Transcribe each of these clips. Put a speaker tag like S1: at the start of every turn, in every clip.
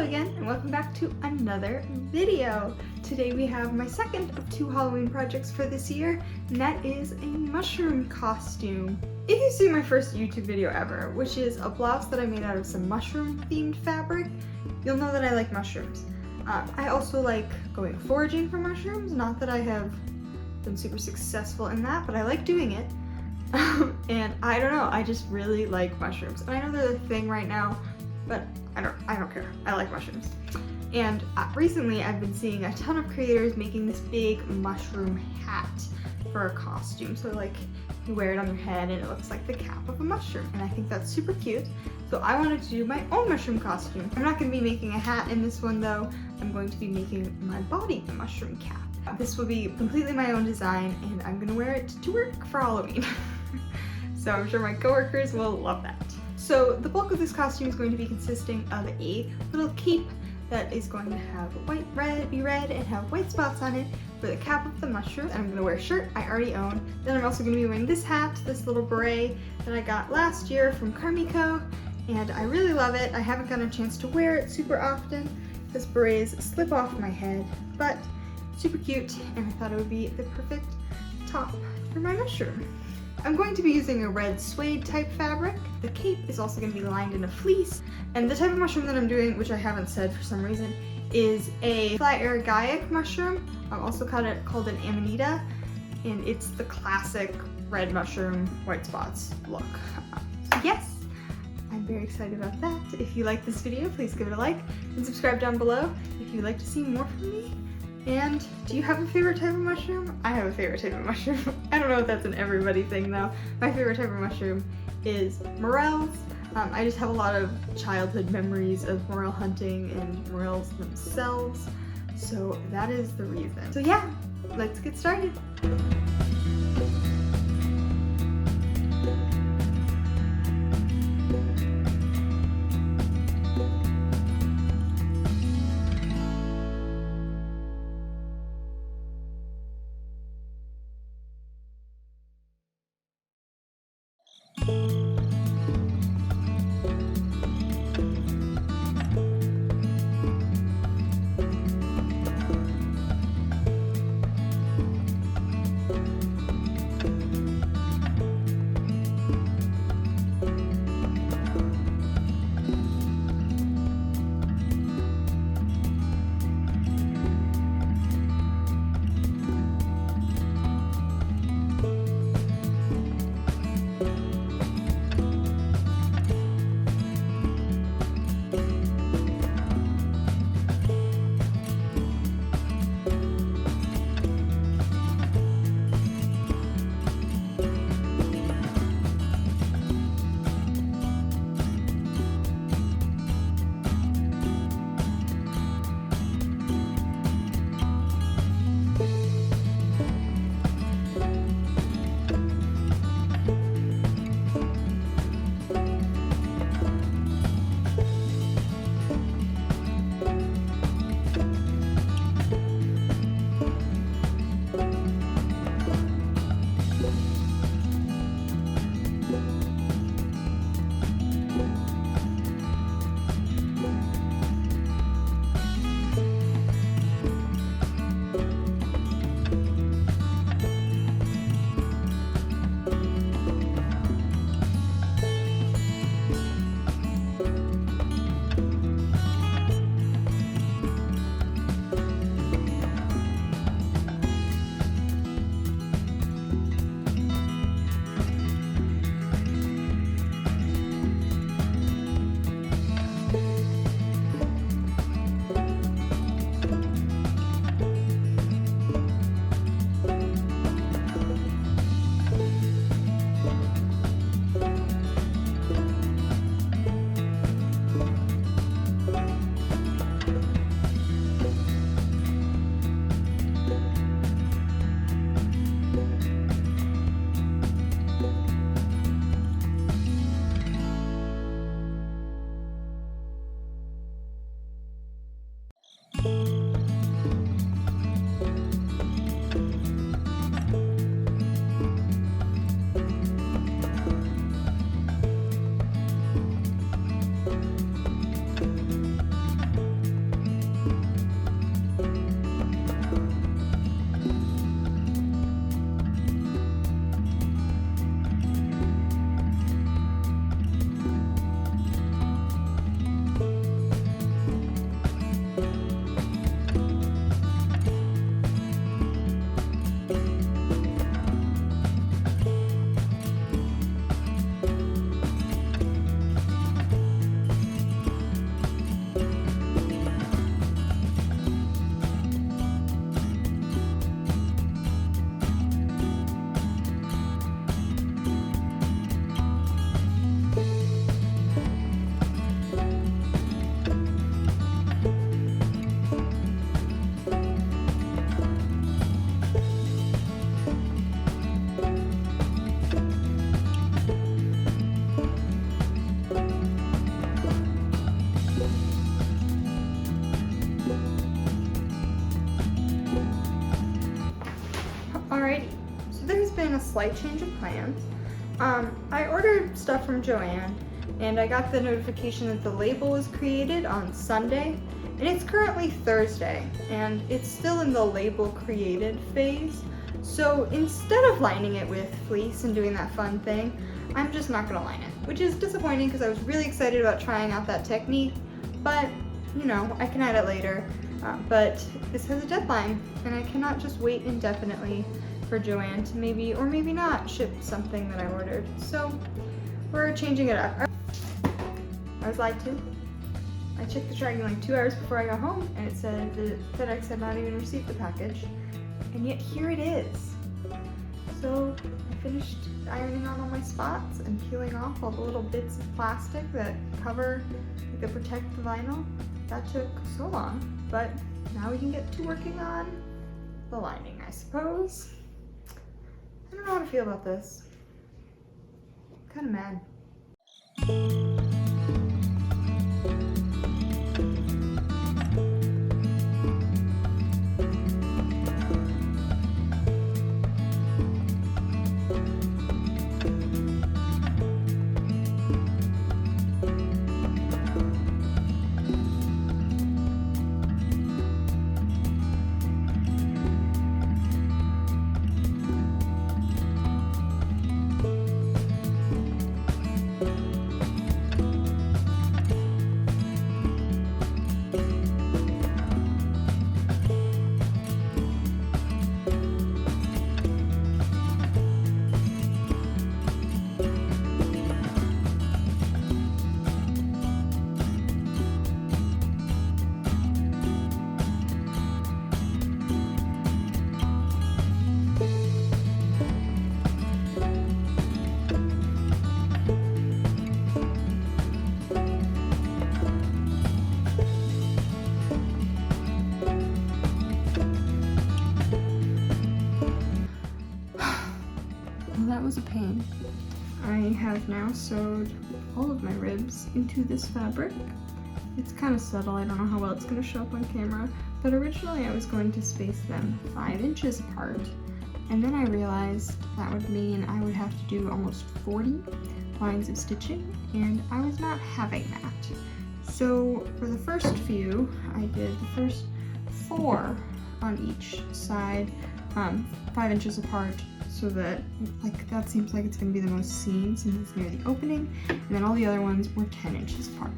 S1: again, and welcome back to another video. Today we have my second of 2 Halloween projects for this year, and that is a mushroom costume. If you see my first YouTube video ever, which is a blouse that I made out of some mushroom themed fabric, you'll know that I like mushrooms. I also like going foraging for mushrooms, not that I have been super successful in that, but I like doing it. And I don't know, I just really like mushrooms. And I know they're the thing right now, but I don't care. I like mushrooms. And recently I've been seeing a ton of creators making this big mushroom hat for a costume. So like you wear it on your head and it looks like the cap of a mushroom. And I think that's super cute. So I wanted to do my own mushroom costume. I'm not going to be making a hat in this one though. I'm going to be making my body the mushroom cap. This will be completely my own design and I'm going to wear it to work for Halloween. So I'm sure my coworkers will love that. So the bulk of this costume is going to be consisting of a little cape that is going to have be red and have white spots on it for the cap of the mushroom. And I'm going to wear a shirt I already own. Then I'm also going to be wearing this hat, this little beret that I got last year from Carmico, and I really love it. I haven't gotten a chance to wear it super often. This berets slip off my head, but super cute, and I thought it would be the perfect top for my mushroom. I'm going to be using a red suede type fabric. The cape is also going to be lined in a fleece. And the type of mushroom that I'm doing, which I haven't said for some reason, is a Fly Agaric mushroom. I'm also called an Amanita, and it's the classic red mushroom, white spots look. So yes, I'm very excited about that. If you like this video, please give it a like and subscribe down below if you'd like to see more from me. And do you have a favorite type of mushroom? I have a favorite type of mushroom. I don't know if that's an everybody thing though. My favorite type of mushroom is morels. I just have a lot of childhood memories of morel hunting and morels themselves. So that is the reason. So yeah, let's get started. Alrighty, so there's been a slight change of plans. I ordered stuff from Joann, and I got the notification that the label was created on Sunday, and it's currently Thursday, and it's still in the label created phase. So instead of lining it with fleece and doing that fun thing, I'm just not gonna line it, which is disappointing because I was really excited about trying out that technique, but you know, I can add it later. But this has a deadline, and I cannot just wait indefinitely for Joann to maybe or maybe not ship something that I ordered. So we're changing it up. I was lied to. I checked the tracking like 2 hours before I got home, and it said that FedEx had not even received the package, and yet here it is. So I finished ironing on all my spots and peeling off all the little bits of plastic that cover, that protect the vinyl. That took so long, but now we can get to working on the lining, I suppose. I don't know how to feel about this. I'm kind of mad. That was a pain. I have now sewed all of my ribs into this fabric. It's kind of subtle, I don't know how well it's going to show up on camera, but originally I was going to space them 5 inches apart, and then I realized that would mean I would have to do almost 40 lines of stitching, and I was not having that. So for the first few, I did the first 4 on each side, 5 inches apart, so that that seems like it's going to be the most seen since it's near the opening, and then all the other ones were 10 inches apart.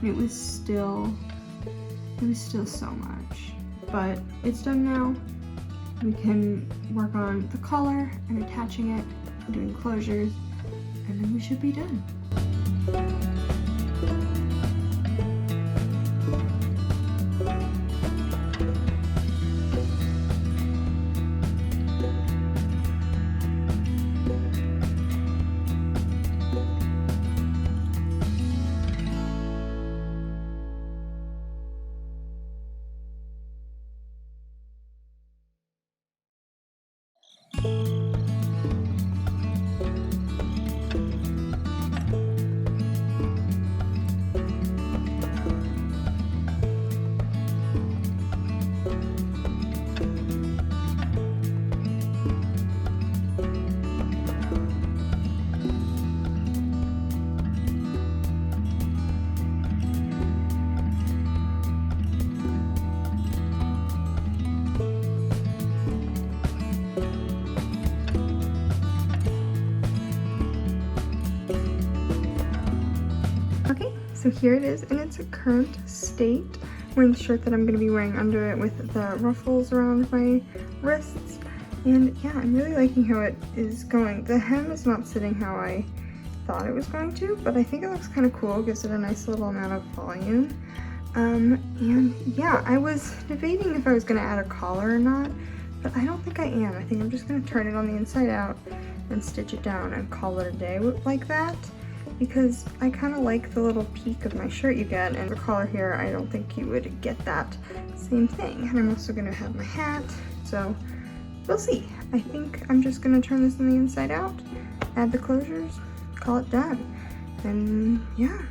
S1: And it was still so much, but it's done now. We can work on the collar and attaching it, and doing closures, and then we should be done. So here it is in its current state. wearing the shirt that I'm going to be wearing under it with the ruffles around my wrists. And yeah, I'm really liking how it is going. The hem is not sitting how I thought it was going to, but I think it looks kind of cool. Gives it a nice little amount of volume. And yeah, I was debating if I was going to add a collar or not, but I don't think I am. I think I'm just going to turn it on the inside out and stitch it down and call it a day like that, because I kind of like the little peak of my shirt you get, and the collar here, I don't think you would get that same thing. And I'm also going to have my hat, so we'll see. I think I'm just going to turn this on the inside out, add the closures, call it done, and yeah.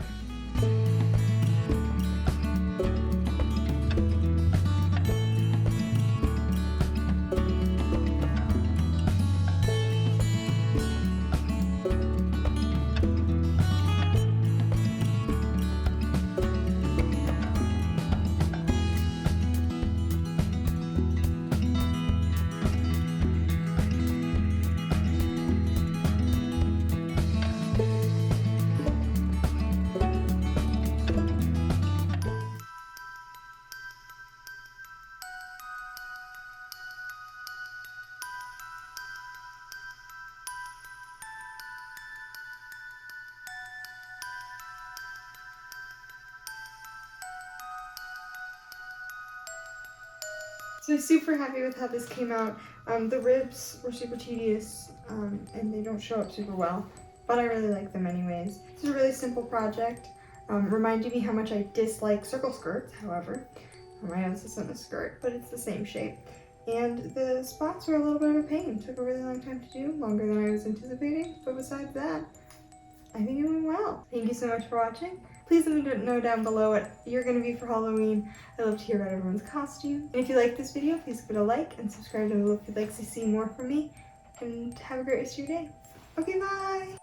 S1: So I'm super happy with how this came out. The ribs were super tedious and they don't show up super well, but I really like them anyways. This is a really simple project, reminding me how much I dislike circle skirts, however. I know this isn't a skirt, but it's the same shape. And the spots were a little bit of a pain. Took a really long time to do, longer than I was anticipating, but besides that, I think it went well. Thank you so much for watching. Please let me know down below what you're going to be for Halloween. I love to hear about everyone's costume. And if you like this video, please give it a like and subscribe down below if you'd like to see more from me. And have a great rest of your day. Okay, bye!